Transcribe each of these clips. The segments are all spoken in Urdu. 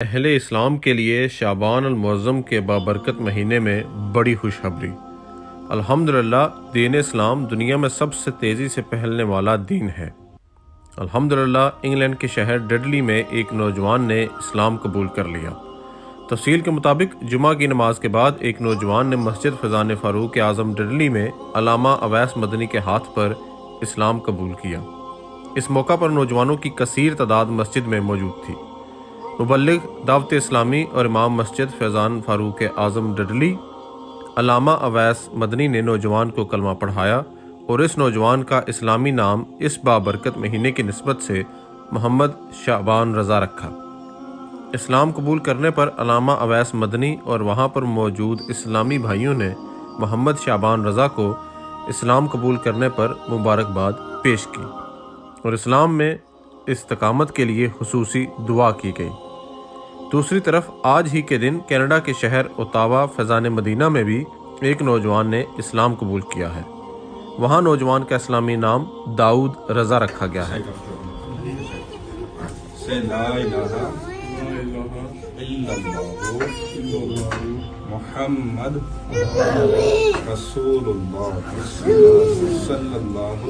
اہل اسلام کے لیے شعبان المعظم کے بابرکت مہینے میں بڑی خوشخبری۔ الحمدللہ دین اسلام دنیا میں سب سے تیزی سے پھیلنے والا دین ہے۔ الحمدللہ انگلینڈ کے شہر ڈڈلی میں ایک نوجوان نے اسلام قبول کر لیا۔ تفصیل کے مطابق جمعہ کی نماز کے بعد ایک نوجوان نے مسجد فیضان فاروق اعظم ڈڈلی میں علامہ اویس مدنی کے ہاتھ پر اسلام قبول کیا۔ اس موقع پر نوجوانوں کی کثیر تعداد مسجد میں موجود تھی۔ مبلغ دعوت اسلامی اور امام مسجد فیضان فاروق اعظم ڈڈلی علامہ اویس مدنی نے نوجوان کو کلمہ پڑھایا اور اس نوجوان کا اسلامی نام اس بابرکت مہینے کی نسبت سے محمد شعبان رضا رکھا۔ اسلام قبول کرنے پر علامہ اویس مدنی اور وہاں پر موجود اسلامی بھائیوں نے محمد شعبان رضا کو اسلام قبول کرنے پر مبارکباد پیش کی اور اسلام میں استقامت کے لیے خصوصی دعا کی گئی۔ دوسری طرف آج ہی کے دن کینیڈا کے شہر اوتاوا فیضان مدینہ میں بھی ایک نوجوان نے اسلام قبول کیا ہے۔ وہاں نوجوان کا اسلامی نام داؤد رضا رکھا گیا ہے۔ محمد رسول اللہ صلی اللہ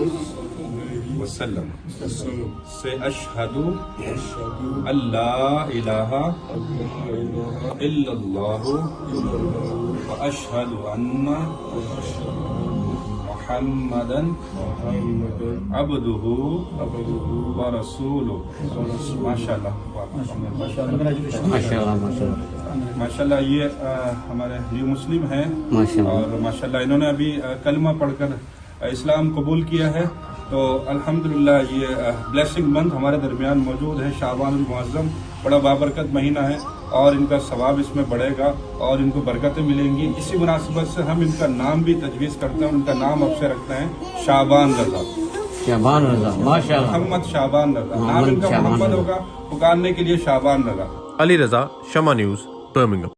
وسلم سے اشہد اللہ الہ الا اللہ و اشہد ان محمدا عبدہ و رسولہ۔ ماشاءاللہ یہ ہمارے نیو مسلم ہیں اور ماشاءاللہ انہوں نے ابھی کلمہ پڑھ کر اسلام قبول کیا ہے۔ تو الحمدللہ یہ بلیسنگ منتھ ہمارے درمیان موجود ہے۔ شعبان المعظم بڑا بابرکت مہینہ ہے اور ان کا ثواب اس میں بڑھے گا اور ان کو برکتیں ملیں گی۔ اسی مناسبت سے ہم ان کا نام بھی تجویز کرتے ہیں، ان کا نام اب سے رکھتے ہیں شعبان رضا۔ شعبان رضا، ماشاءاللہ، محمد شعبان رضا، نام ان کا محمد ہوگا، پکارنے کے لیے شعبان رضا۔ علی رضا، شمع نیوز، برمنگھم۔